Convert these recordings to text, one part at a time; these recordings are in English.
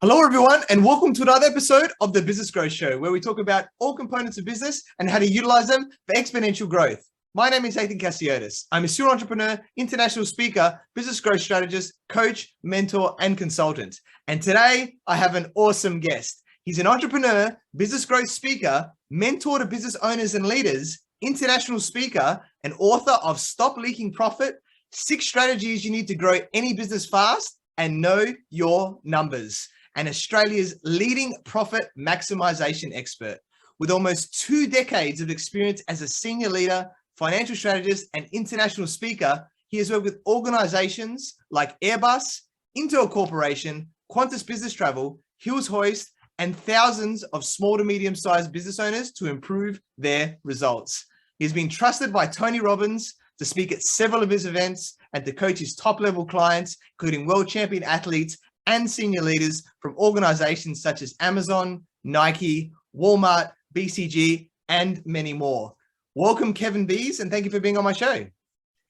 Hello, everyone, and welcome to another episode of the Business Growth Show, where we talk about all components of business and how to utilize them for exponential growth. My name is Nathan Casiotis. I'm a serial entrepreneur, international speaker, business growth strategist, coach, mentor, and consultant. And today I have an awesome guest. He's an entrepreneur, business growth speaker, mentor to business owners and leaders, international speaker, and author of Stop Leaking Profit, 6 Strategies You Need to Grow Any Business Fast, and Know Your Numbers, and Australia's leading profit maximization expert. With almost 2 decades of experience as a senior leader, financial strategist, and international speaker, he has worked with organizations like Airbus, Intel Corporation, Qantas Business Travel, Hills Hoist, and thousands of small to medium-sized business owners to improve their results. He's been trusted by Tony Robbins to speak at several of his events and to coach his top-level clients, including world champion athletes and senior leaders from organizations such as Amazon, Nike, Walmart, BCG, and many more. Welcome, Kevin Bees, and thank you for being on my show.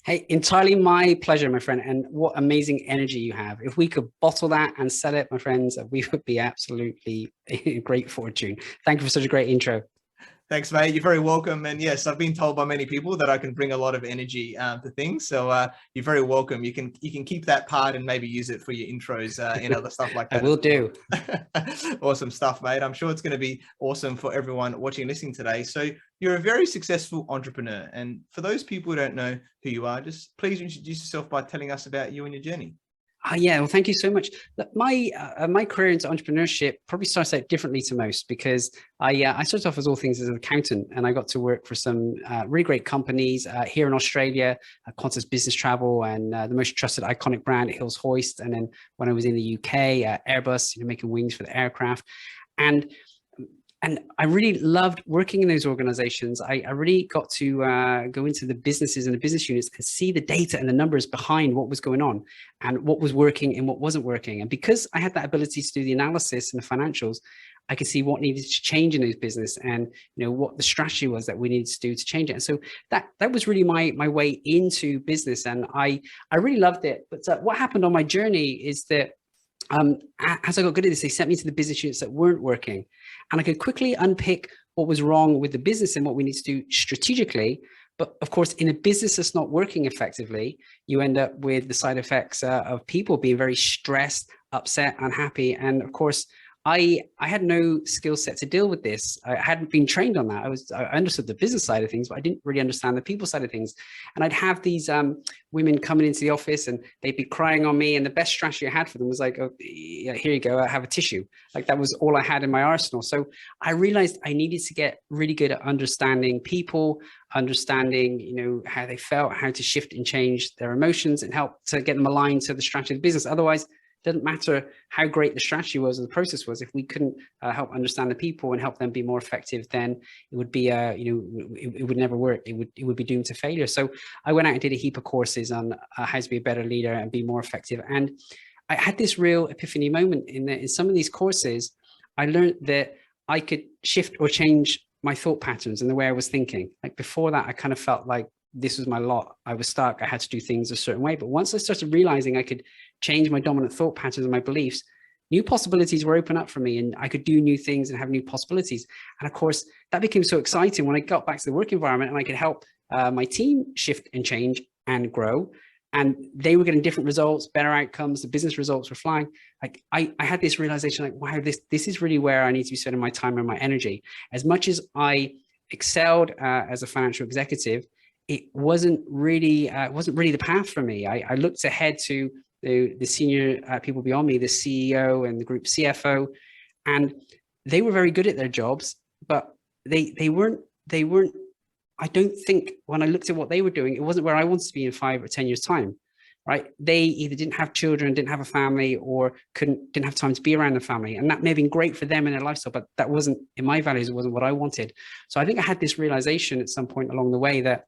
Hey, entirely my pleasure, my friend. And what amazing energy you have. If we could bottle that and sell it, my friends, we would be absolutely a great fortune. Thank you for such a great intro. Thanks, mate. You're very welcome. And yes, I've been told by many people that I can bring a lot of energy to things. So you're very welcome. You can keep that part and maybe use it for your intros and other stuff like that. I will do. Awesome stuff, mate. I'm sure it's going to be awesome for everyone watching and listening today. So you're a very successful entrepreneur. And for those people who don't know who you are, just please introduce yourself by telling us about you and your journey. Yeah, well, thank you so much. My career into entrepreneurship probably starts out differently to most because I started off as all things as an accountant, and I got to work for some really great companies here in Australia, Qantas Business Travel, and the most trusted iconic brand, Hills Hoist. And then when I was in the UK, Airbus, making wings for the aircraft. And I really loved working in those organizations. I really got to go into the businesses and the business units and see the data and the numbers behind what was going on and what was working and what wasn't working. And because I had that ability to do the analysis and the financials, I could see what needed to change in those business and what the strategy was that we needed to do to change it. And so that was really my way into business, and I really loved it. But what happened on my journey is that as I got good at this, they sent me to the business units that weren't working, and I could quickly unpick what was wrong with the business and what we need to do strategically. But of course, in a business that's not working effectively, you end up with the side effects of people being very stressed, upset, unhappy. And of course, I had no skill set to deal with this. I hadn't been trained on that. I understood the business side of things, but I didn't really understand the people side of things. And I'd have these women coming into the office and they'd be crying on me. And the best strategy I had for them was like, oh, yeah, here you go, I have a tissue. Like that was all I had in my arsenal. So I realized I needed to get really good at understanding people, understanding, how they felt, how to shift and change their emotions and help to get them aligned to the strategy of the business. Otherwise, doesn't matter how great the strategy was or the process was. If we couldn't help understand the people and help them be more effective, then it would be, it would never work. It would be doomed to failure. So I went out and did a heap of courses on how to be a better leader and be more effective. And I had this real epiphany moment in some of these courses. I learned that I could shift or change my thought patterns and the way I was thinking. Like before that, I kind of felt like this was my lot. I was stuck. I had to do things a certain way. But once I started realizing I could change my dominant thought patterns and my beliefs, new possibilities were open up for me, and I could do new things and have new possibilities. And of course, that became so exciting when I got back to the work environment and I could help my team shift and change and grow. And they were getting different results, better outcomes. The business results were flying. Like I had this realization, like, wow, this is really where I need to be spending my time and my energy. As much as I excelled as a financial executive, it wasn't really the path for me. I looked ahead to the senior people beyond me, the CEO and the group CFO, and they were very good at their jobs, but they weren't. I don't think when I looked at what they were doing, it wasn't where I wanted to be in 5 or 10 years time, right? They either didn't have children, didn't have a family, or didn't have time to be around the family. And that may have been great for them and their lifestyle, but that wasn't in my values. It wasn't what I wanted. So I think I had this realization at some point along the way that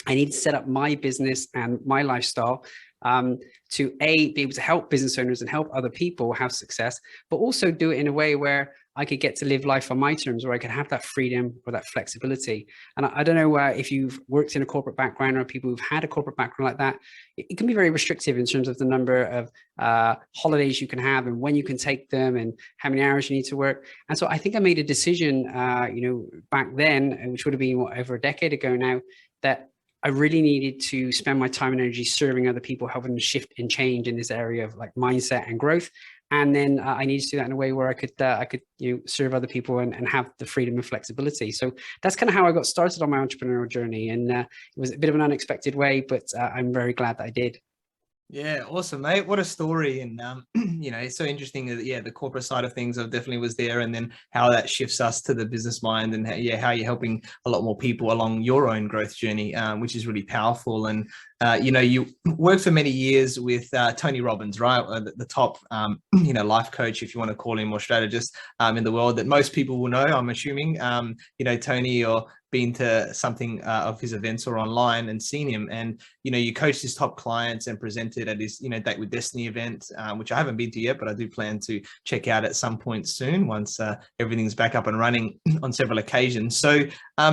I need to set up my business and my lifestyle to be able to help business owners and help other people have success, but also do it in a way where I could get to live life on my terms, where I could have that freedom or that flexibility. And I don't know if you've worked in a corporate background or people who've had a corporate background like that, it can be very restrictive in terms of the number of holidays you can have and when you can take them and how many hours you need to work. And so I think I made a decision, back then, which would have been over a decade ago now, that I really needed to spend my time and energy serving other people, helping them shift and change in this area of like mindset and growth. And then I needed to do that in a way where I could serve other people and have the freedom and flexibility. So that's kind of how I got started on my entrepreneurial journey. And it was a bit of an unexpected way, but I'm very glad that I did. Yeah, awesome, mate. What a story. And, it's so interesting that, the corporate side of things definitely was there. And then how that shifts us to the business mind and how you're helping a lot more people along your own growth journey, which is really powerful. And, you worked for many years with Tony Robbins, right? The top, life coach, if you want to call him, or strategist in the world that most people will know, I'm assuming, Tony, or been to something of his events or online and seen him. And, you coached his top clients and presented at his, Date with Destiny event, which I haven't been to yet, but I do plan to check out at some point soon once everything's back up and running on several occasions. So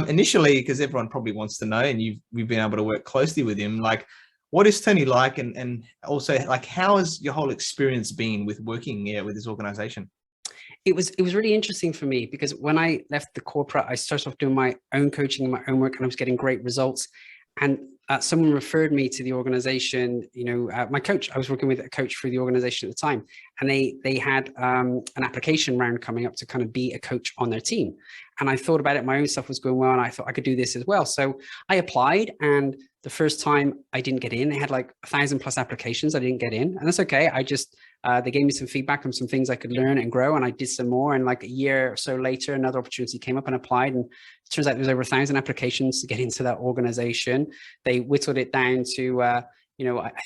initially, because everyone probably wants to know, and we've been able to work closely with him, like, what is Tony like? And also, like, how has your whole experience been with working with this organization? It was really interesting for me, because when I left the corporate, I started off doing my own coaching and my own work, and I was getting great results. And someone referred me to the organization. My coach, I was working with a coach for the organization at the time, and they had an application round coming up to kind of be a coach on their team. And I thought about it, my own stuff was going well, and I thought I could do this as well. So I applied, and the first time I didn't get in. They had like 1,000+ applications. I didn't get in, and that's okay. I just they gave me some feedback on some things I could learn and grow, and I did some more. And like a year or so later, another opportunity came up and applied, and it turns out there was over 1,000 applications to get into that organization. They whittled it down to I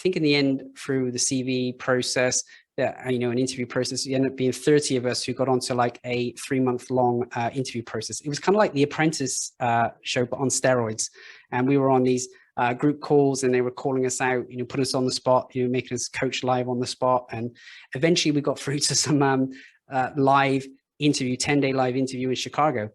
think in the end, through the CV process, an interview process, you end up being 30 of us who got onto like a 3-month-long interview process. It was kind of like The Apprentice show, but on steroids. And we were on these group calls, and they were calling us out, putting us on the spot, making us coach live on the spot. And eventually we got through to some live interview, 10-day live interview in Chicago.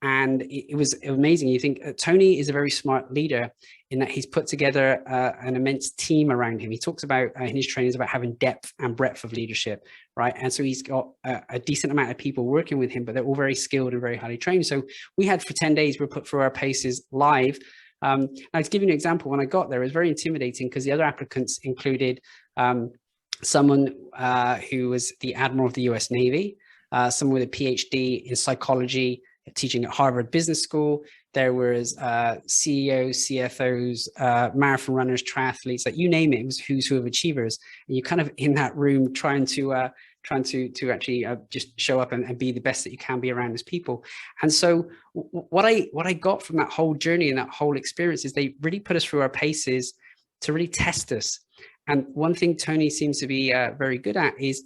And it was amazing. You think Tony is a very smart leader in that he's put together an immense team around him. He talks about in his trainings about having depth and breadth of leadership, right? And so he's got a decent amount of people working with him, but they're all very skilled and very highly trained. So we had, for 10 days, we were put through our paces live. Now, to give you an example, when I got there, it was very intimidating because the other applicants included someone who was the Admiral of the US Navy, someone with a PhD in psychology, teaching at Harvard Business School. There was CEOs, CFOs, marathon runners, triathletes, like you name it. It was who's who of achievers. And you're kind of in that room trying to actually just show up and be the best that you can be around those people. And so what I got from that whole journey and that whole experience is they really put us through our paces to really test us. And one thing Tony seems to be very good at is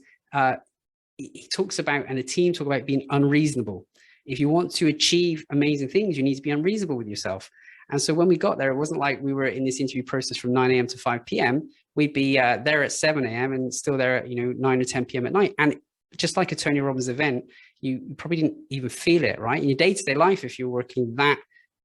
he talks about, and the team talk about, being unreasonable. If you want to achieve amazing things, you need to be unreasonable with yourself. And so when we got there, it wasn't like we were in this interview process from 9 a.m. to 5 p.m. We'd be there at 7 a.m. and still there at 9 or 10 p.m. at night. And just like a Tony Robbins event, you probably didn't even feel it, right? In your day-to-day life, if you're working that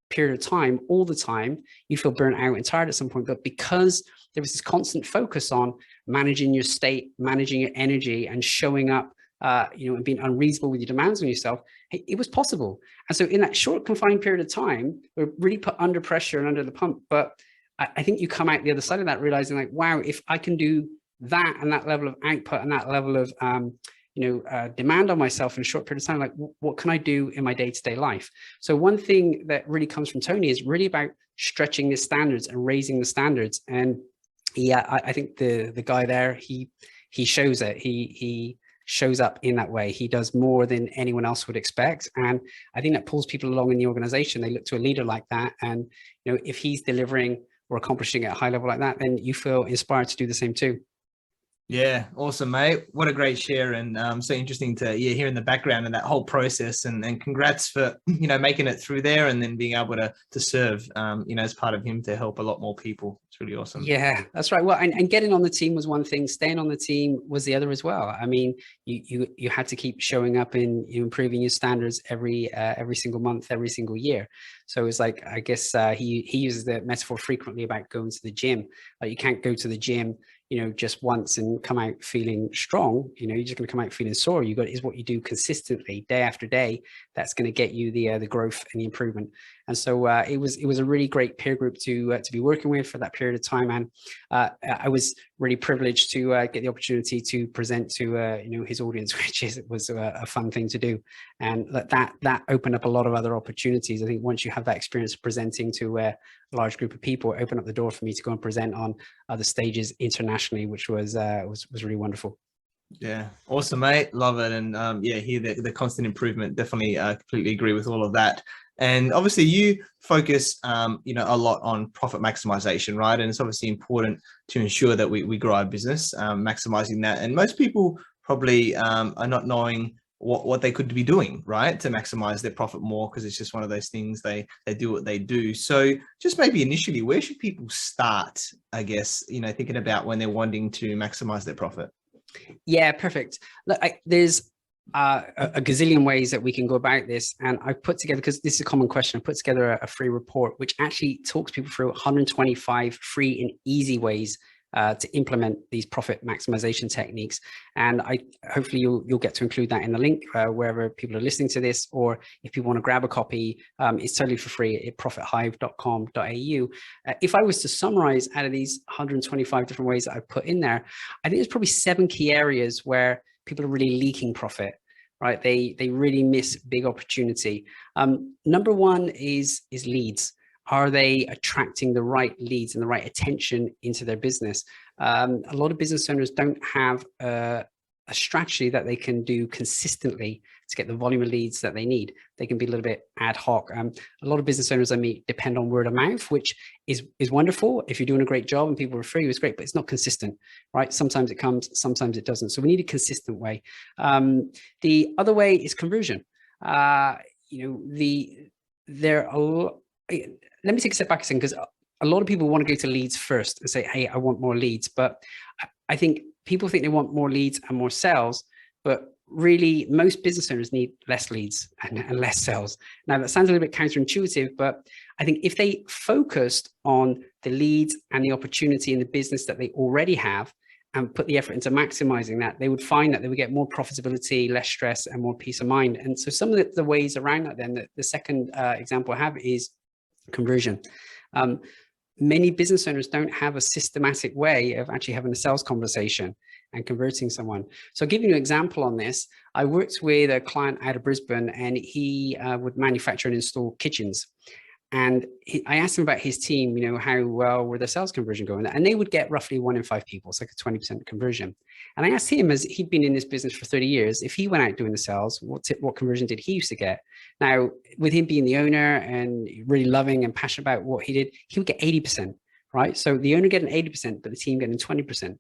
period of time all the time, you feel burnt out and tired at some point. But because there was this constant focus on managing your state, managing your energy, and showing up and being unreasonable with your demands on yourself, it was possible. And so in that short confined period of time, we're really put under pressure and under the pump. But I think you come out the other side of that realizing, like, wow, if I can do that and that level of output and that level of demand on myself in a short period of time, like, what can I do in my day-to-day life? So one thing that really comes from Tony is really about stretching the standards and raising the standards. And I think the guy there, he shows it. He shows up in that way. He does more than anyone else would expect. And I think that pulls people along in the organization. They look to a leader like that. And, if he's delivering or accomplishing at a high level like that, then you feel inspired to do the same too. Yeah, awesome, mate. What a great share, and so interesting to hear in the background and that whole process. And congrats for making it through there, and then being able to serve as part of him to help a lot more people. It's really awesome. Yeah, that's right. Well, and getting on the team was one thing. Staying on the team was the other as well. I mean, you had to keep showing up and improving your standards every single month, every single year. So it's like, I guess he uses the metaphor frequently about going to the gym. Like, you can't go to the gym just once and come out feeling strong. You're just going to come out feeling sore. Is what you do consistently day after day that's going to get you the growth and the improvement. And so it was a really great peer group to be working with for that period of time. And I was really privileged to get the opportunity to present to his audience, which was a fun thing to do. And that opened up a lot of other opportunities. I think once you have that experience of presenting to a large group of people, it opened up the door for me to go and present on other stages internationally, which was really wonderful. Yeah, awesome, mate. Love it. And here the constant improvement. Definitely completely agree with all of that. And obviously you focus a lot on profit maximization, right? And it's obviously important to ensure that we grow our business, maximizing that. And most people probably are not knowing what they could be doing, right, to maximize their profit more, because it's just one of those things. They do what they do. So just maybe initially, where should people start, I guess, thinking about when they're wanting to maximize their profit? Yeah, perfect. Look, there's a gazillion ways that we can go about this. And I put together, because this is a common question, I put together a free report, which actually talks people through 125 free and easy ways to implement these profit maximization techniques. And hopefully you'll get to include that in the link wherever people are listening to this, or if people want to grab a copy, it's totally for free at profithive.com.au. If I was to summarize out of these 125 different ways that I put in there, I think there's probably 7 key areas where people are really leaking profit, right? They really miss big opportunity. Number one is leads. Are they attracting the right leads and the right attention into their business? A lot of business owners don't have a strategy that they can do consistently to get the volume of leads that they need. They can be a little bit ad hoc. A lot of business owners I meet depend on word of mouth, which is wonderful. If you're doing a great job and people refer you, it's great, but it's not consistent, right? Sometimes it comes, sometimes it doesn't. So we need a consistent way. The other way is conversion. Let me take a step back a second, because a lot of people want to go to leads first and say, hey, I want more leads. But I think people think they want more leads and more sales, but really most business owners need less leads and less sales. Now that sounds a little bit counterintuitive, but I think if they focused on the leads and the opportunity in the business that they already have and put the effort into maximizing that, they would find that they would get more profitability, less stress, and more peace of mind. And so some of the ways around that, then the second example I have is conversion. Many business owners don't have a systematic way of actually having a sales conversation and converting someone. So I'll give you an example on this. I worked with a client out of Brisbane, and he would manufacture and install kitchens. And I asked him about his team, how well were their sales conversion going? And they would get roughly 1 in 5 people. It's like a 20% conversion. And I asked him, as he'd been in this business for 30 years, if he went out doing the sales, what conversion did he used to get? Now, with him being the owner and really loving and passionate about what he did, he would get 80%, right? So the owner getting 80%, but the team getting 20%.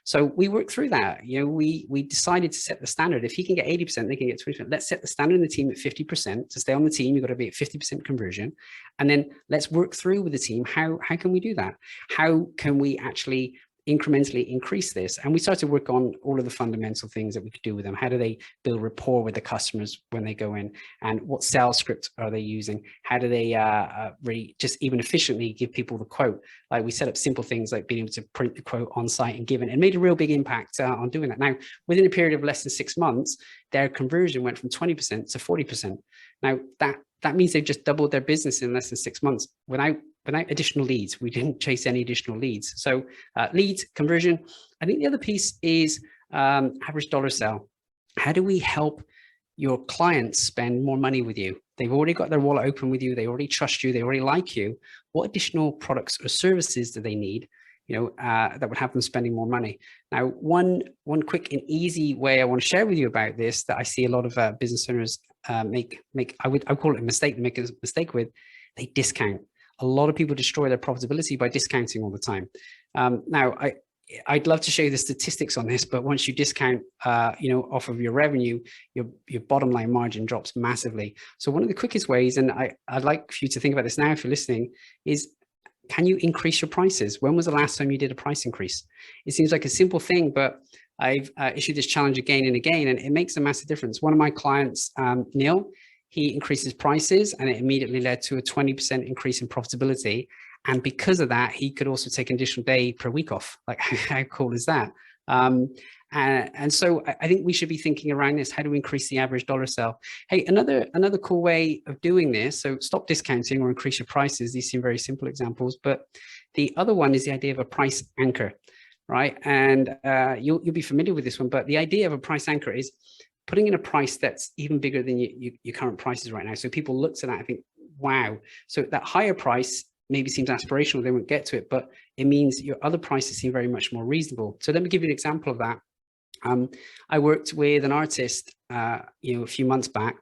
So we worked through that. We decided to set the standard. If he can get 80%, they can get 20%. Let's set the standard in the team at 50%. To stay on the team, you've got to be at 50% conversion. And then let's work through with the team. How can we do that? How can we actually incrementally increase this? And we started to work on all of the fundamental things that we could do with them. How do they build rapport with the customers when they go in? And what sales script are they using? How do they really just even efficiently give people the quote? Like, we set up simple things like being able to print the quote on site and give it, and made a real big impact on doing that. Now, within a period of less than 6 months, their conversion went from 20% to 40%. Now, that means they've just doubled their business in less than 6 months without additional leads. We didn't chase any additional leads. So leads, conversion. I think the other piece is average dollar sale. How do we help your clients spend more money with you? They've already got their wallet open with you. They already trust you. They already like you. What additional products or services do they need, that would have them spending more money? Now, one quick and easy way I want to share with you about this that I see a lot of business owners make, I call it a mistake, they make a mistake with, they discount. A lot of people destroy their profitability by discounting all the time. Now, I'd love to show you the statistics on this, but once you discount, off of your revenue, your bottom line margin drops massively. So one of the quickest ways, and I'd like for you to think about this now if you're listening, is can you increase your prices? When was the last time you did a price increase? It seems like a simple thing, but I've issued this challenge again and again, and it makes a massive difference. One of my clients, Neil, he increases prices and it immediately led to a 20% increase in profitability. And because of that, he could also take an additional day per week off. Like, how cool is that? And so I think we should be thinking around this. How do we increase the average dollar sale? Hey, another cool way of doing this. So stop discounting or increase your prices. These seem very simple examples, but the other one is the idea of a price anchor, right? And you'll be familiar with this one, but the idea of a price anchor is putting in a price that's even bigger than your current prices right now. So people look to that and think, wow. So that higher price maybe seems aspirational, they won't get to it, but it means your other prices seem very much more reasonable. So let me give you an example of that. I worked with an artist, a few months back,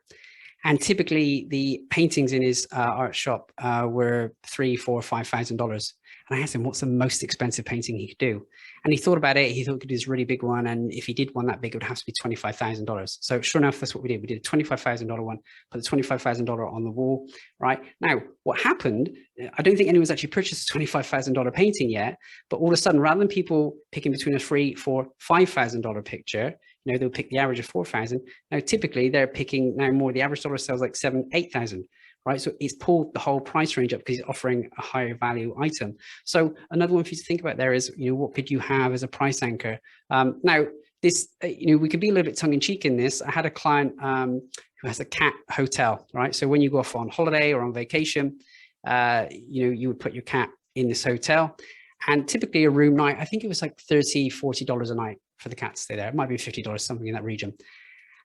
and typically the paintings in his art shop were $3,000, $4,000, $5,000. And I asked him, what's the most expensive painting he could do? And he thought about it. He thought he could do this really big one. And if he did one that big, it would have to be $25,000. So sure enough, that's what we did. We did a $25,000 one, put the $25,000 on the wall, right? Now, what happened, I don't think anyone's actually purchased a $25,000 painting yet, but all of a sudden, rather than people picking between a $3,000, $4,000, $5,000 picture, they'll pick the average of 4,000. Now, typically they're picking now more, the average dollar sells like 7,000, 8,000. Right, so it's pulled the whole price range up because he's offering a higher value item. So another one for you to think about there is, what could you have as a price anchor? Now, this, we could be a little bit tongue in cheek in this. I had a client who has a cat hotel, right? So when you go off on holiday or on vacation, you would put your cat in this hotel, and typically a room night, I think it was like $30, $40 a night for the cat to stay there. It might be $50, something in that region.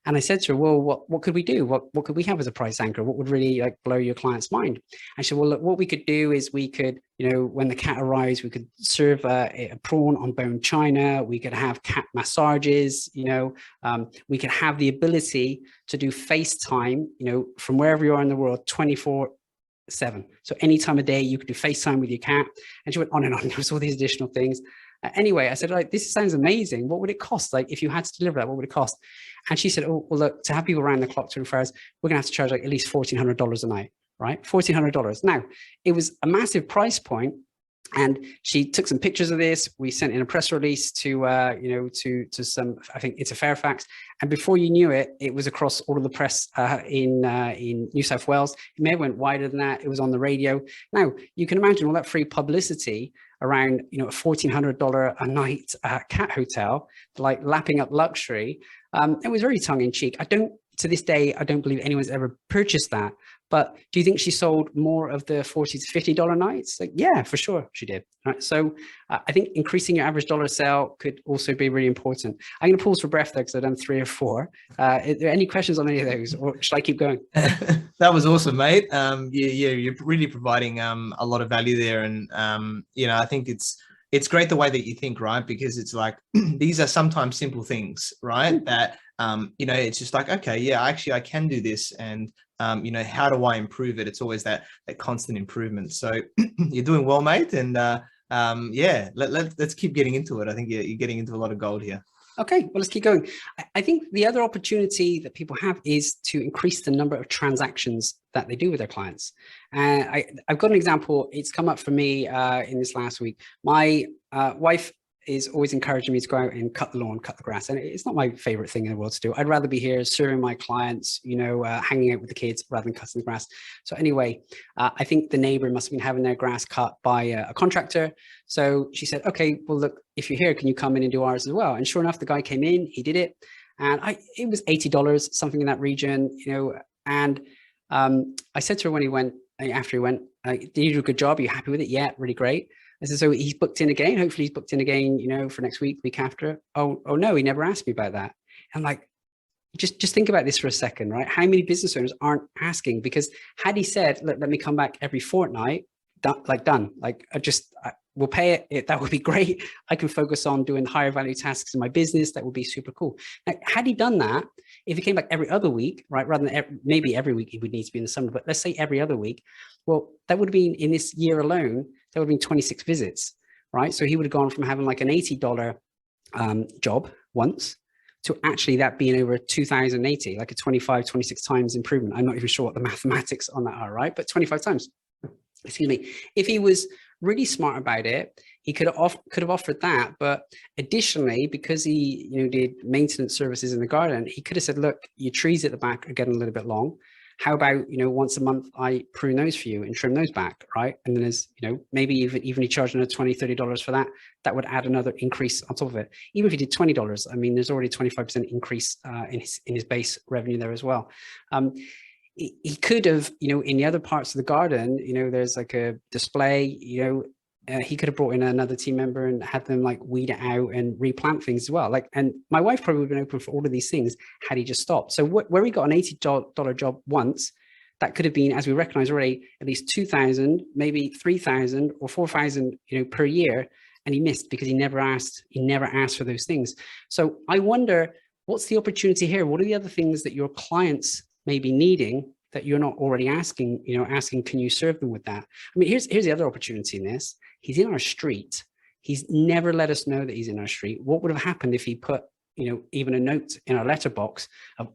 And I said to her, well, what could we do? What could we have as a price anchor? What would really blow your client's mind? And she said, well, look, what we could do is we could, when the cat arrives, we could serve a prawn on bone china. We could have cat massages. We could have the ability to do FaceTime, from wherever you are in the world, 24/7. So any time of day, you could do FaceTime with your cat. And she went on and on. There was all these additional things. Anyway, I said, this sounds amazing. What would it cost? Like, if you had to deliver that, what would it cost? And she said, oh, well, look, to have people around the clock 24 hours, we're going to have to charge at least $1,400 a night, right? $1,400. Now, it was a massive price point. And she took some pictures of this. We sent in a press release to some, I think it's a Fairfax. And before you knew it, it was across all of the press in New South Wales. It may have went wider than that. It was on the radio. Now, you can imagine all that free publicity around, a $1,400 a night cat hotel, like lapping up luxury. It was very tongue in cheek. To this day, I don't believe anyone's ever purchased that. But do you think she sold more of the $40 to $50 nights? Like, yeah, for sure she did. Right. So I think increasing your average dollar sale could also be really important. I'm going to pause for breath there because I've done 3 or 4. Are there any questions on any of those, or should I keep going? That was awesome, mate. You're really providing a lot of value there. And, I think it's great the way that you think, right? Because it's like, these are sometimes simple things, right? That, it's just like, okay, yeah, actually I can do this. And, how do I improve it? It's always that constant improvement. So you're doing well, mate. And let's keep getting into it. I think you're getting into a lot of gold here. Okay, well, let's keep going. I think the other opportunity that people have is to increase the number of transactions that they do with their clients. And I've got an example. It's come up for me in this last week. My wife is always encouraging me to go out and cut the lawn, cut the grass. And it's not my favorite thing in the world to do. I'd rather be here serving my clients, hanging out with the kids rather than cutting the grass. So anyway, I think the neighbor must have been having their grass cut by a contractor. So she said, okay, well, look, if you're here, can you come in and do ours as well? And sure enough, the guy came in, he did it. And it was $80, something in that region, and I said to her when he went, after he went, did you do a good job? Are you happy with it? Yeah, really great. I said, so he's booked in again. Hopefully he's booked in again, for next week, week after. Oh no, he never asked me about that. I'm like, just think about this for a second, right? How many business owners aren't asking? Because had he said, look, let me come back every fortnight, done. We'll pay it. That would be great. I can focus on doing higher value tasks in my business. That would be super cool. Now, had he done that, if he came back every other week, right, rather than maybe every week, he would need to be in the summer, but let's say every other week, well, that would have been in this year alone, that would have been 26 visits, right? So he would have gone from having like an $80 job once to actually that being over 2080, like a 25, 26 times improvement. I'm not even sure what the mathematics on that are, right? But 25 times, excuse me. If he was really smart about it, he could have offered that. But additionally, because he did maintenance services in the garden, he could have said, look, your trees at the back are getting a little bit long. How about, once a month I prune those for you and trim those back, right? And then there's, maybe even you charge another $20, $30 for that, that would add another increase on top of it. Even if you did $20, I mean, there's already a 25% increase in his base revenue there as well. He could have, in the other parts of the garden, there's like a display, he could have brought in another team member and had them like weed it out and replant things as well. And my wife probably would have been open for all of these things had he just stopped. So where he got an $80 job once, that could have been, as we recognize already, at least 2,000, maybe 3,000 or 4,000, per year. And he missed because he never asked for those things. So I wonder, what's the opportunity here? What are the other things that your clients may be needing that you're not already asking, can you serve them with that? I mean, here's the other opportunity in this. He's in our street. He's never let us know that he's in our street. What would have happened if he put, even a note in our letterbox of,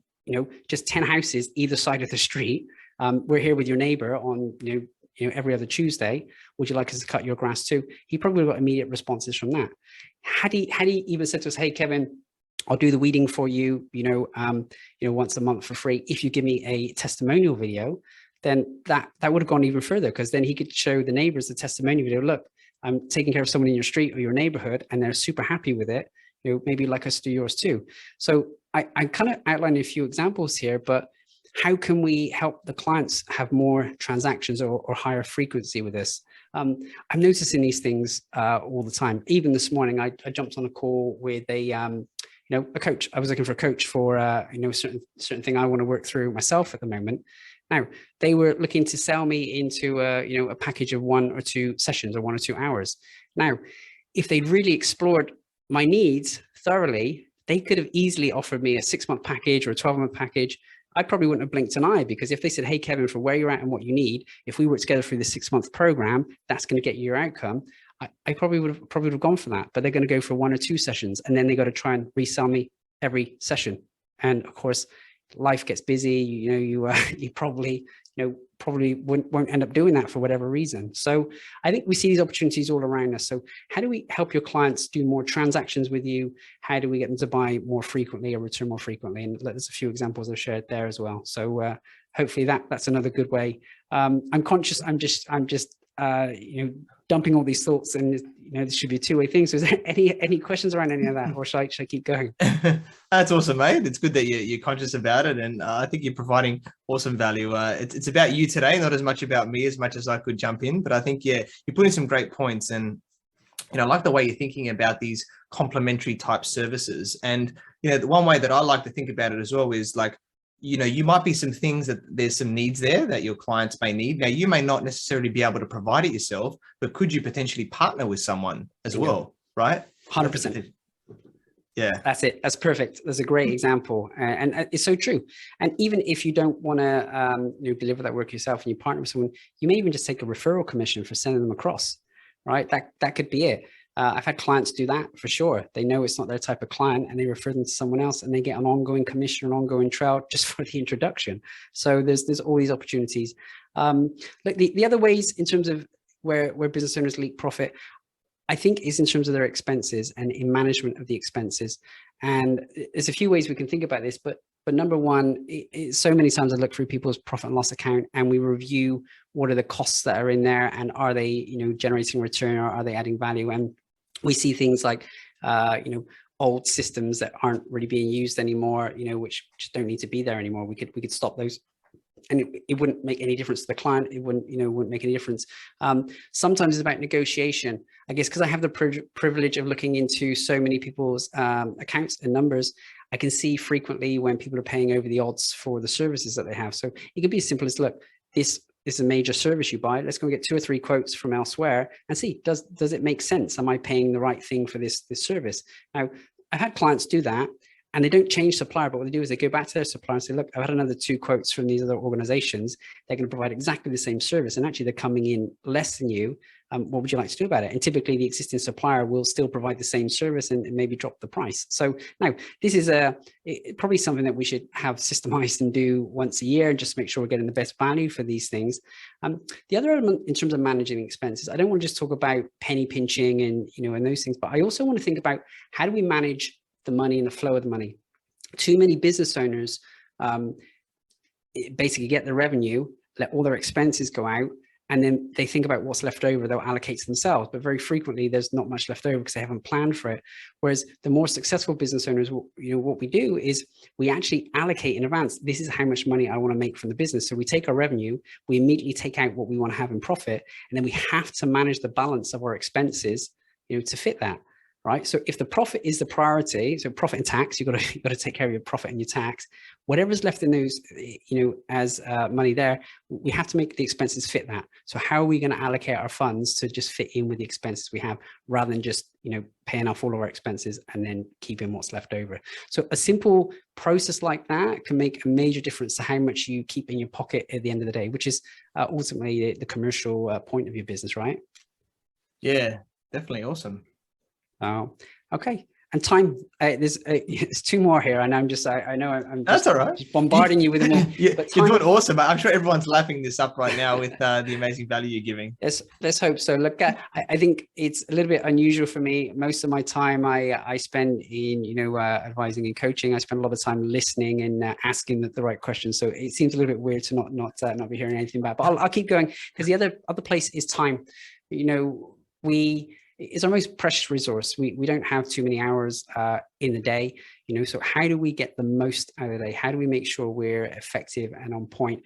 just 10 houses either side of the street. We're here with your neighbor on, every other Tuesday. Would you like us to cut your grass too? He probably got immediate responses from that. Had he even said to us, hey, Kevin, I'll do the weeding for you, once a month for free if you give me a testimonial video, then that would have gone even further, because then he could show the neighbors the testimonial video. Look, I'm taking care of someone in your street or your neighborhood, and they're super happy with it. Maybe like us to do yours too. So I kind of outlined a few examples here, but how can we help the clients have more transactions or higher frequency with this? I'm noticing these things all the time. Even this morning, I jumped on a call with a coach. I was looking for a coach for certain thing I want to work through myself at the moment. Now, they were looking to sell me into a package of 1 or 2 sessions or 1 or 2 hours. Now, if they'd really explored my needs thoroughly, they could have easily offered me a 6-month package or a 12-month package. I probably wouldn't have blinked an eye, because if they said, hey, Kevin, for where you're at and what you need, if we work together through the 6-month program, that's going to get you your outcome. I probably would have gone for that, but they're going to go for 1 or 2 sessions, and then they got to try and resell me every session. And of course, life gets busy. You probably won't end up doing that for whatever reason. So I think we see these opportunities all around us. So how do we help your clients do more transactions with you? How do we get them to buy more frequently or return more frequently? And there's a few examples I've shared there as well. So hopefully that's another good way. I'm conscious. I'm just dumping all these thoughts, and this should be a two-way thing. So is there any questions around any of that, or should I keep going? That's awesome, mate. It's good that you're conscious about it, and I think you're providing awesome value. It's about you today, not as much about me as much as I could jump in. But I think you're putting some great points, and I like the way you're thinking about these complementary type services. And the one way that I like to think about it as well is like, you might be some things that there's some needs there that your clients may need. Now, you may not necessarily be able to provide it yourself, but could you potentially partner with someone as well, right? 100%. Yeah, that's it. That's perfect. That's a great example, and it's so true. And even if you don't want to deliver that work yourself and you partner with someone, you may even just take a referral commission for sending them across, right? That could be it. I've had clients do that for sure. They know it's not their type of client, and they refer them to someone else, and they get an ongoing commission, an ongoing trail just for the introduction. So there's all these opportunities. Like the other ways in terms of where business owners leak profit, I think, is in terms of their expenses and in management of the expenses. And there's a few ways we can think about this, but number one, so many times I look through people's profit and loss account, and we review what are the costs that are in there, and are they, generating return, or are they adding value? And we see things like, old systems that aren't really being used anymore, which just don't need to be there anymore. We could stop those, and it wouldn't make any difference to the client. It wouldn't make any difference. Sometimes it's about negotiation, I guess, because I have the privilege of looking into so many people's accounts and numbers. I can see frequently when people are paying over the odds for the services that they have. So it could be as simple as, look, this is a major service you buy. Let's go get 2 or 3 quotes from elsewhere and see, does it make sense? Am I paying the right thing for this service? Now, I've had clients do that, and they don't change supplier, but what they do is they go back to their supplier and say, look, I've had another 2 quotes from these other organizations. They're going to provide exactly the same service, and actually they're coming in less than you. what would you like to do about it? And typically the existing supplier will still provide the same service and maybe drop the price. So now this is probably something that we should have systemized and do once a year, and just make sure we're getting the best value for these things. The other element in terms of managing expenses, I don't want to just talk about penny pinching and, and those things, but I also want to think about how do we manage the money and the flow of the money. Too many business owners basically get the revenue, let all their expenses go out, and then they think about what's left over, they'll allocate to themselves. But very frequently there's not much left over because they haven't planned for it. Whereas the more successful business owners, what we do is we actually allocate in advance. This is how much money I want to make from the business. So we take our revenue, we immediately take out what we want to have in profit, and then we have to manage the balance of our expenses, to fit that. Right. So if the profit is the priority, so profit and tax, you've got to take care of your profit and your tax. Whatever's left in those, as money there, we have to make the expenses fit that. So how are we going to allocate our funds to just fit in with the expenses we have, rather than just, paying off all of our expenses and then keeping what's left over? So a simple process like that can make a major difference to how much you keep in your pocket at the end of the day, which is ultimately the commercial point of your business, right? Yeah, definitely. Awesome. Okay. And time, there's two more here, and I'm just, I know I'm that's all right. Just bombarding you with them all. You're doing awesome. I'm sure everyone's lapping this up right now with the amazing value you're giving. Let's hope so. Look, I think it's a little bit unusual for me. Most of my time I spend in, advising and coaching. I spend a lot of time listening and asking the right questions. So it seems a little bit weird to not be hearing anything back. But I'll keep going, because the other place is time. It's our most precious resource. We don't have too many hours in the day, so how do we get the most out of the day? How do we make sure we're effective and on point?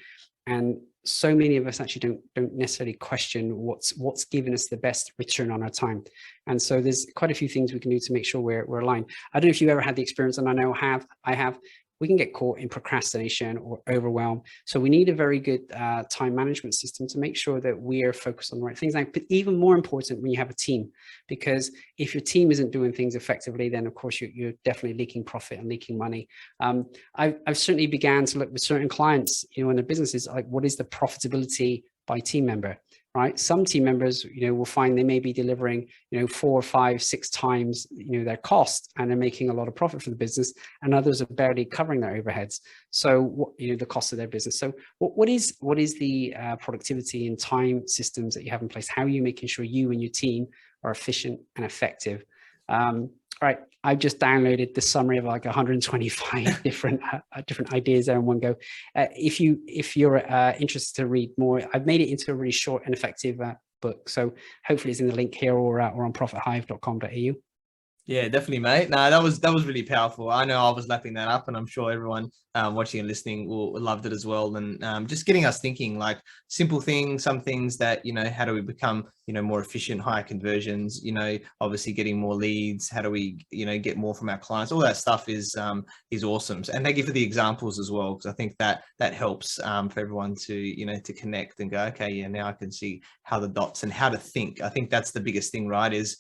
And so many of us actually don't necessarily question what's given us the best return on our time. And so there's quite a few things we can do to make sure we're aligned. I don't know if you ever had the experience, and I know I have. We can get caught in procrastination or overwhelm. So we need a very good time management system to make sure that we are focused on the right things. But even more important when you have a team, because if your team isn't doing things effectively, then of course you're definitely leaking profit and leaking money. I've certainly began to look with certain clients, in their businesses, like what is the profitability by team member? Right. Some team members, will find they may be delivering, 4, 5, 6 times, their cost, and they're making a lot of profit for the business, and others are barely covering their overheads. So, the cost of their business. So what is the productivity and time systems that you have in place? How are you making sure you and your team are efficient and effective? All right, I've just downloaded the summary of like 125 different ideas there in one go. If you're interested to read more, I've made it into a really short and effective book. So hopefully it's in the link here or on profithive.com.au. Yeah, definitely, mate. No, that was really powerful. I know I was lapping that up, and I'm sure everyone watching and listening will loved it as well. And just getting us thinking, like simple things, some things that, how do we become, more efficient, higher conversions, obviously getting more leads. How do we, get more from our clients? All that stuff is awesome. And thank you for the examples as well, because I think that helps for everyone to, to connect and go, okay, yeah, now I can see how the dots and how to think. I think that's the biggest thing, right? Is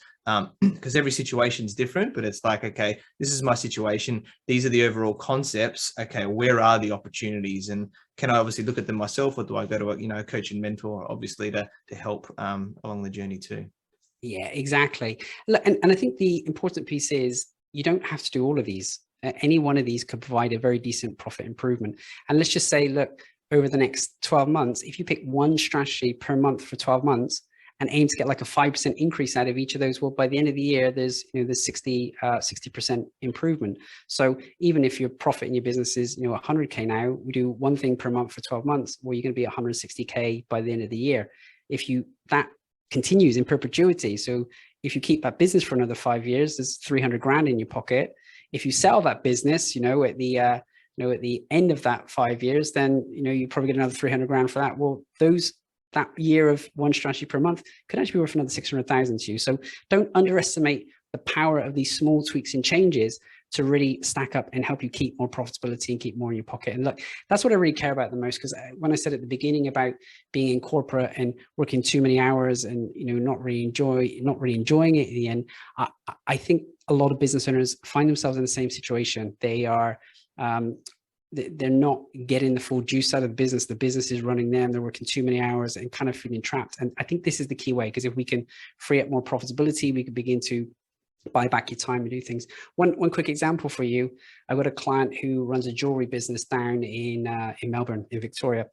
because every situation is different, but it's like, okay, this is my situation. These are the overall concepts. Okay, where are the opportunities? And can I obviously look at them myself, or do I go to a coach and mentor, obviously, to help along the journey too? Yeah, exactly. And I think the important piece is you don't have to do all of these. Any one of these could provide a very decent profit improvement. And let's just say, look, over the next 12 months, if you pick one strategy per month for 12 months, and aim to get like a 5% increase out of each of those, well, by the end of the year, there's 60% improvement. So even if your profit in your business is 100K now, we do one thing per month for 12 months, well, you're going to be 160K by the end of the year. If that continues in perpetuity, so if you keep that business for another 5 years, there's 300 grand in your pocket. If you sell that business, at the end of that 5 years, then you probably get another 300 grand for that. Well, that year of one strategy per month could actually be worth another 600,000 to you. So don't underestimate the power of these small tweaks and changes to really stack up and help you keep more profitability and keep more in your pocket. And look, that's what I really care about the most, because when I said at the beginning about being in corporate and working too many hours and not really enjoying it in the end, I think a lot of business owners find themselves in the same situation. They are they're not getting the full juice out of the business. The business is running them. They're working too many hours and kind of feeling trapped. And I think this is the key way, because if we can free up more profitability, we can begin to buy back your time and do things. One quick example for you. I've got a client who runs a jewelry business down in Melbourne, in Victoria.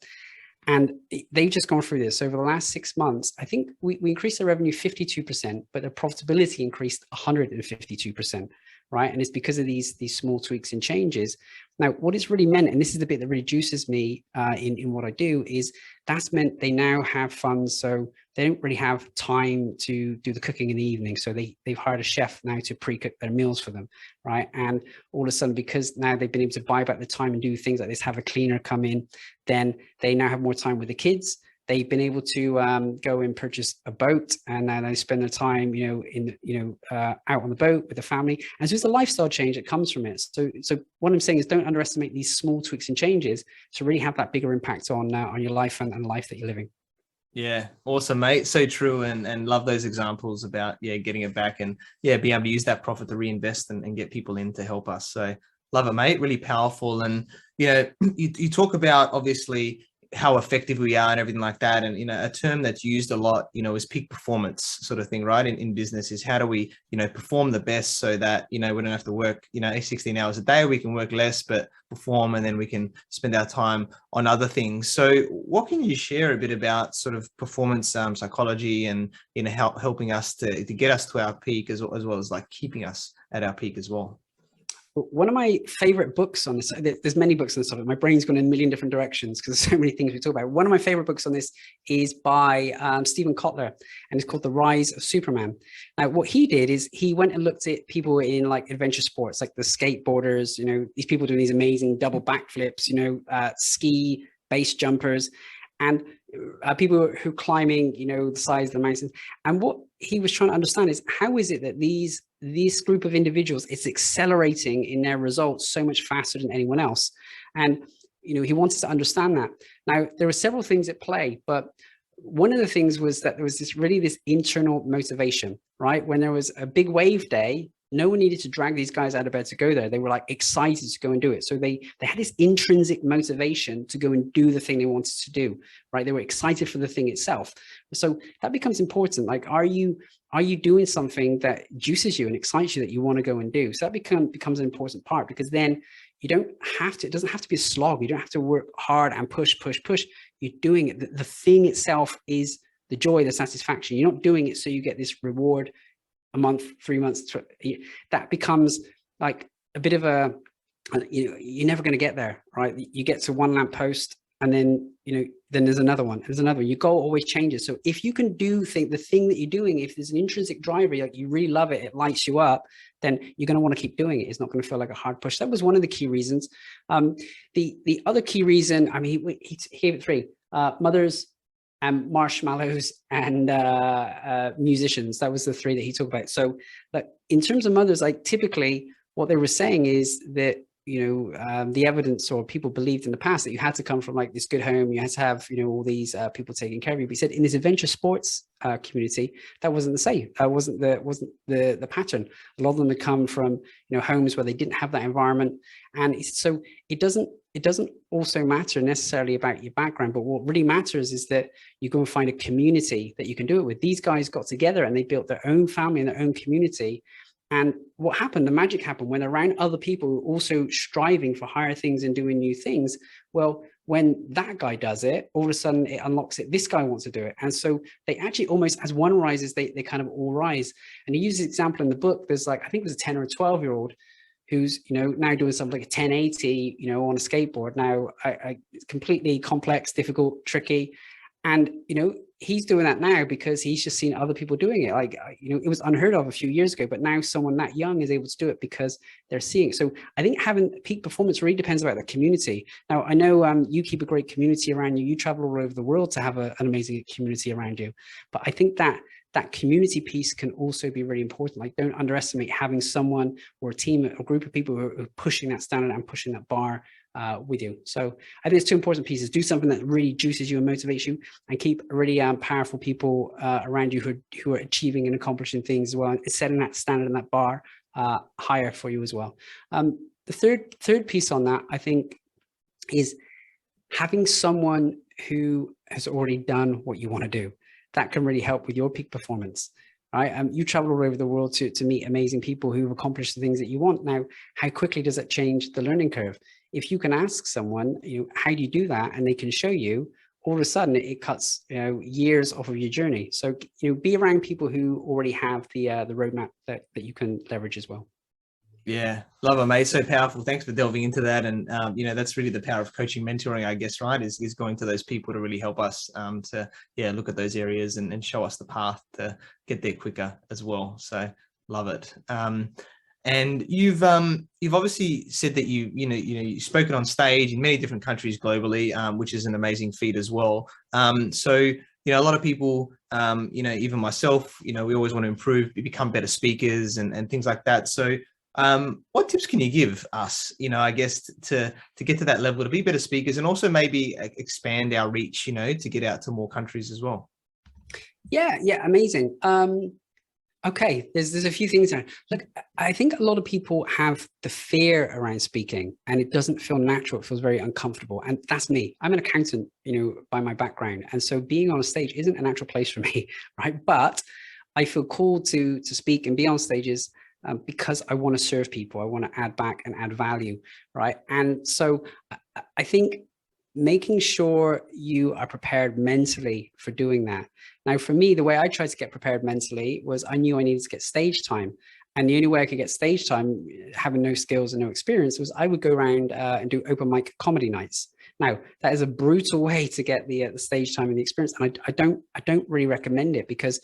And they've just gone through this. Over the last 6 months, I think we increased their revenue 52%, but their profitability increased 152%, right? And it's because of these small tweaks and changes. Now, what it's really meant, and this is the bit that really juices me in what I do, is that's meant they now have funds. So they don't really have time to do the cooking in the evening. So they've hired a chef now to pre-cook their meals for them, right? And all of a sudden, because now they've been able to buy back the time and do things like this, have a cleaner come in, then they now have more time with the kids. They've been able to go and purchase a boat, and then they spend their time, out on the boat with the family. And so it's a lifestyle change that comes from it. So what I'm saying is, don't underestimate these small tweaks and changes to really have that bigger impact on your life and life that you're living. Yeah, awesome, mate. So true, and love those examples about getting it back, and being able to use that profit to reinvest and get people in to help us. So love it, mate. Really powerful. And you talk about obviously how effective we are and everything like that. And, a term that's used a lot, is peak performance sort of thing, right? In business is how do we, perform the best so that, we don't have to work, 16 hours a day, we can work less, but perform, and then we can spend our time on other things. So what can you share a bit about sort of performance psychology and, helping us to get us to our peak as well as like keeping us at our peak as well? One of my favorite books on this, there's many books on this topic. My brain's gone in a million different directions because there's so many things we talk about. One of my favorite books on this is by Stephen Kotler, and it's called The Rise of Superman. Now, what he did is he went and looked at people in like adventure sports, like the skateboarders, these people doing these amazing double backflips, ski, base jumpers, and people who climbing, the sides of the mountains. And what he was trying to understand is, how is it that this group of individuals is accelerating in their results so much faster than anyone else? And, he wanted to understand that. Now, there were several things at play, but one of the things was that there was this internal motivation, right? When there was a big wave day, no one needed to drag these guys out of bed to go there. They were like excited to go and do it. So they had this intrinsic motivation to go and do the thing they wanted to do, right? They were excited for the thing itself. So that becomes important. Like, are you doing something that juices you and excites you that you want to go and do? So that becomes an important part, because then you don't have to, it doesn't have to be a slog. You don't have to work hard and push. You're doing it. The thing itself is the joy, the satisfaction. You're not doing it so you get this reward a month, 3 months. That becomes like a bit of a, you're never going to get there, right? You get to one lamppost, and then, then there's another one. There's another one. Your goal always changes. So if you can do the thing that you're doing, if there's an intrinsic driver, like you really love it, it lights you up, then you're going to want to keep doing it. It's not going to feel like a hard push. That was one of the key reasons. The other key reason, I mean, he gave it 3, mothers and marshmallows and musicians. That was the 3 that he talked about. So like in terms of mothers, like typically what they were saying is that, the evidence, or people believed in the past, that you had to come from like this good home, you had to have, all these people taking care of you. But he said in this adventure sports community, that wasn't the same. Wasn't the pattern. A lot of them had come from, homes where they didn't have that environment. And so it doesn't also matter necessarily about your background, but what really matters is that you go and find a community that you can do it with. These guys got together and they built their own family and their own community. And what happened, the magic happened when around other people who were also striving for higher things and doing new things. Well, when that guy does it, all of a sudden it unlocks it. This guy wants to do it. And so they actually almost, as one rises, they kind of all rise. And he uses an example in the book. There's like, I think it was a 10 or a 12-year-old who's, now doing something like a 1080, on a skateboard. Now, it's completely complex, difficult, tricky. And, he's doing that now because he's just seen other people doing it. Like, it was unheard of a few years ago, but now someone that young is able to do it because they're seeing it. So I think having peak performance really depends about the community. Now, I know you keep a great community around you. You travel all over the world to have an amazing community around you. But I think that community piece can also be really important. Like, don't underestimate having someone or a team or group of people who are pushing that standard and pushing that bar with you. So I think it's 2 important pieces. Do something that really juices you and motivates you, and keep really powerful people around you who are achieving and accomplishing things as well, and setting that standard and that bar higher for you as well. The third piece on that, I think, is having someone who has already done what you want to do. That can really help with your peak performance. Right? You travel all over the world to meet amazing people who've accomplished the things that you want. Now, how quickly does that change the learning curve? If you can ask someone, how do you do that? And they can show you, all of a sudden it cuts, years off of your journey. So, be around people who already have the roadmap that you can leverage as well. Yeah, love it, mate. So powerful. Thanks for delving into that. And, that's really the power of coaching, mentoring, I guess, right? Is going to those people to really help us to look at those areas and show us the path to get there quicker as well. So love it. And you've obviously said that you've spoken on stage in many different countries globally, which is an amazing feat as well. So a lot of people, even myself, we always want to improve, become better speakers and things like that. So what tips can you give us, I guess, to get to that level, to be better speakers, and also maybe expand our reach, to get out to more countries as well? Yeah, amazing. Okay, there's a few things there. Look, I think a lot of people have the fear around speaking, and it doesn't feel natural. It feels very uncomfortable, and that's me. I'm an accountant, by my background, and so being on a stage isn't a natural place for me, right? But I feel called to speak and be on stages. Because I want to serve people, I want to add back and add value, right? And so I think making sure you are prepared mentally for doing that. Now, for me, the way I tried to get prepared mentally was I knew I needed to get stage time. And the only way I could get stage time, having no skills and no experience, was I would go around and do open mic comedy nights. Now, that is a brutal way to get the stage time and the experience. And I don't really recommend it, because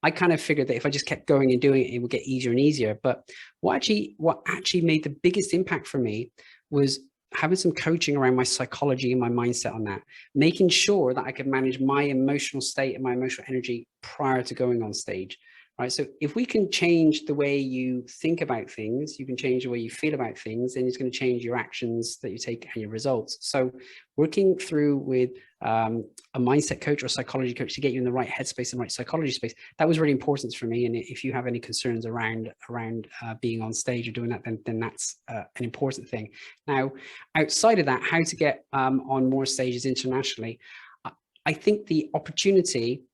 I kind of figured that if I just kept going and doing it, it would get easier and easier. But what actually made the biggest impact for me was having some coaching around my psychology and my mindset on that, making sure that I could manage my emotional state and my emotional energy prior to going on stage. Right. So if we can change the way you think about things, you can change the way you feel about things, then it's going to change your actions that you take and your results. So working through with a mindset coach or psychology coach to get you in the right headspace and right psychology space, that was really important for me. And if you have any concerns around being on stage or doing that, then that's an important thing. Now, outside of that, how to get on more stages internationally, I think the opportunity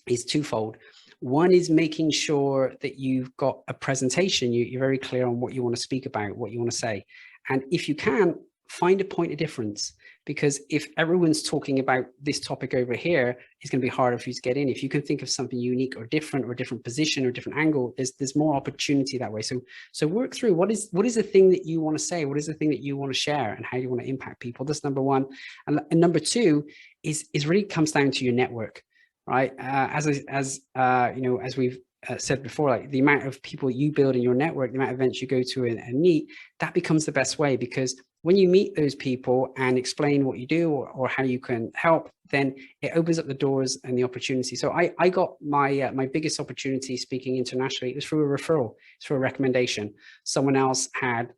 is twofold. One is making sure that you've got a presentation, you're very clear on what you want to speak about, what you want to say. And if you can, find a point of difference, because if everyone's talking about this topic over here, it's going to be harder for you to get in. If you can think of something unique or a different position or different angle, there's more opportunity that way. So work through what is the thing that you want to say, what is the thing that you want to share, and how you want to impact people. That's number one. And number two is really comes down to your network. Right. As we've said before, like the amount of people you build in your network, the amount of events you go to and meet, that becomes the best way, because when you meet those people and explain what you do or how you can help, then it opens up the doors and the opportunity. So I got my biggest opportunity speaking internationally. It was through a referral. It's through a recommendation. Someone else had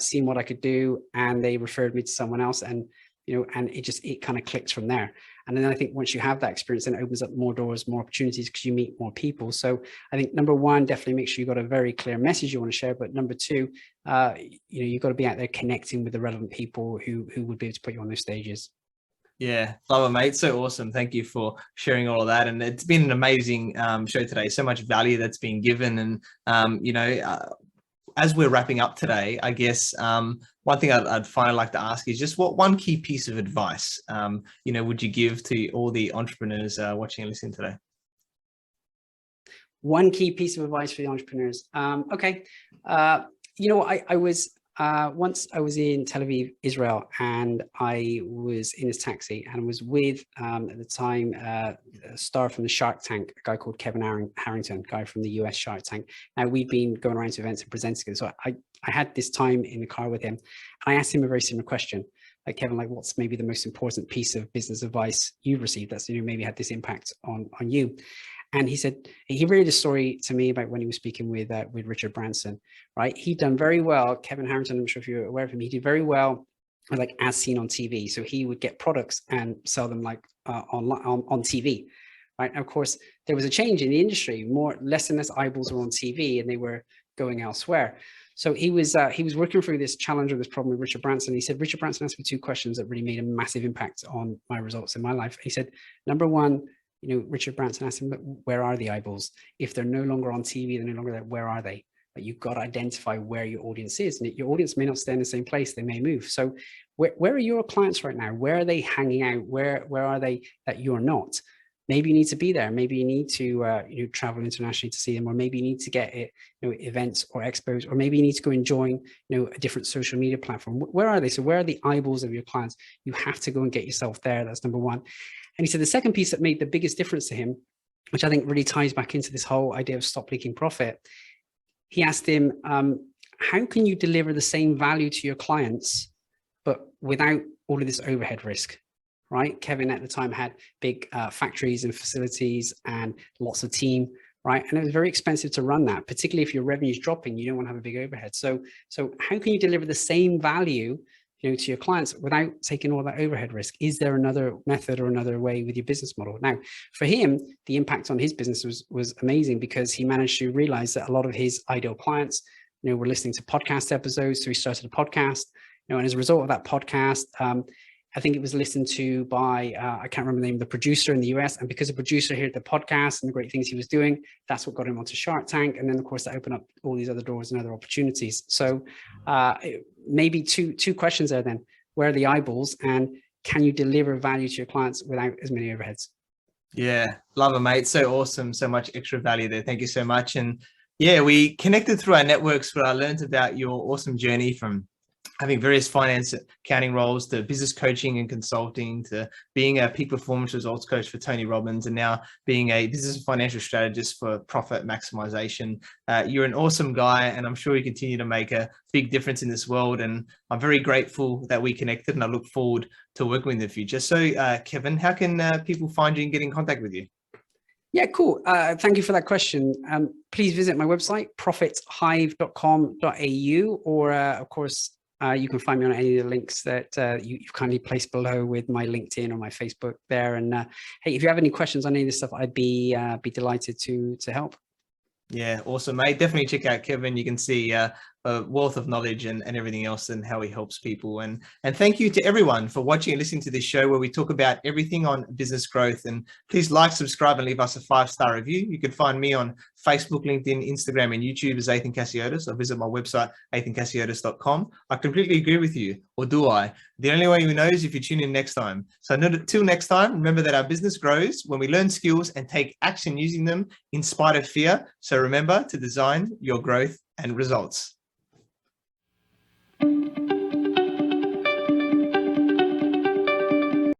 seen what I could do, and they referred me to someone else, and it kind of clicks from there. And then I think once you have that experience, then it opens up more doors, more opportunities, because you meet more people. So I think number one, definitely make sure you've got a very clear message you want to share. But number two, you've got to be out there connecting with the relevant people who would be able to put you on those stages. Yeah, love it, mate. So awesome. Thank you for sharing all of that. And it's been an amazing show today. So much value that's been given. And, as we're wrapping up today, I guess one thing I'd finally like to ask is just what one key piece of advice, would you give to all the entrepreneurs watching and listening today? One key piece of advice for the entrepreneurs. Okay. Once I was in Tel Aviv, Israel, and I was in this taxi and was with, at the time, a star from the Shark Tank, a guy called Kevin Harrington, guy from the US Shark Tank. Now, we'd been going around to events and presenting together. So I had this time in the car with him, and I asked him a very similar question. Like, Kevin, what's maybe the most important piece of business advice you've received that's maybe had this impact on you? And he said, he related a story to me about when he was speaking with Richard Branson, right? He'd done very well. Kevin Harrington, I'm sure if you're aware of him, he did very well, as seen on TV. So he would get products and sell them on TV, right? And of course, there was a change in the industry. Less and less eyeballs were on TV, and they were going elsewhere. So he was working through this challenge or this problem with Richard Branson. He said, Richard Branson asked me two questions that really made a massive impact on my results in my life. He said, number one, Richard Branson asked him, where are the eyeballs? If they're no longer on TV, they're no longer there, where are they? But you've got to identify where your audience is. And your audience may not stay in the same place, they may move. So where are your clients right now? Where are they hanging out? Where are they that you're not? Maybe you need to be there. Maybe you need to travel internationally to see them, or maybe you need to get events or expos, or maybe you need to go and join a different social media platform. Where are they? So where are the eyeballs of your clients? You have to go and get yourself there. That's number one. And he said the second piece that made the biggest difference to him, which I think really ties back into this whole idea of stop leaking profit. He asked him, how can you deliver the same value to your clients, but without all of this overhead risk? Right? Kevin at the time had big factories and facilities and lots of team, right? And it was very expensive to run that, particularly if your revenue is dropping, you don't want to have a big overhead. So how can you deliver the same value, to your clients without taking all that overhead risk? Is there another method or another way with your business model? Now, for him, the impact on his business was amazing, because he managed to realize that a lot of his ideal clients, were listening to podcast episodes. So he started a podcast, and as a result of that podcast, I think it was listened to by, I can't remember the name of the producer in the US. And because the producer heard the podcast and the great things he was doing, that's what got him onto Shark Tank. And then, of course, that opened up all these other doors and other opportunities. So maybe two questions there then. Where are the eyeballs, and can you deliver value to your clients without as many overheads? Yeah, love it, mate. So awesome. So much extra value there. Thank you so much. And yeah, we connected through our networks where I learned about your awesome journey from having various finance accounting roles to business coaching and consulting to being a peak performance results coach for Tony Robbins, and now being a business and financial strategist for profit maximization. You're an awesome guy, and I'm sure you continue to make a big difference in this world. And I'm very grateful that we connected, and I look forward to working with you in the future. So Kevin, how can people find you and get in contact with you? Yeah, cool. Thank you for that question. Please visit my website, profithive.com.au, or of course, you can find me on any of the links that you've kindly placed below with my LinkedIn or my Facebook there. And hey, if you have any questions on any of this stuff, I'd be delighted to help. Yeah, awesome, mate. Definitely check out Kevin. You can see a wealth of knowledge and everything else, and how he helps people. And thank you to everyone for watching and listening to this show, where we talk about everything on business growth. And please like, subscribe, and leave us a 5-star review. You can find me on Facebook, LinkedIn, Instagram, and YouTube as Ethan Cassiotis, or visit my website, ethancassiotis.com. I completely agree with you, or do I? The only way you know is if you tune in next time. So until next time, remember that our business grows when we learn skills and take action using them in spite of fear. So remember to design your growth and results.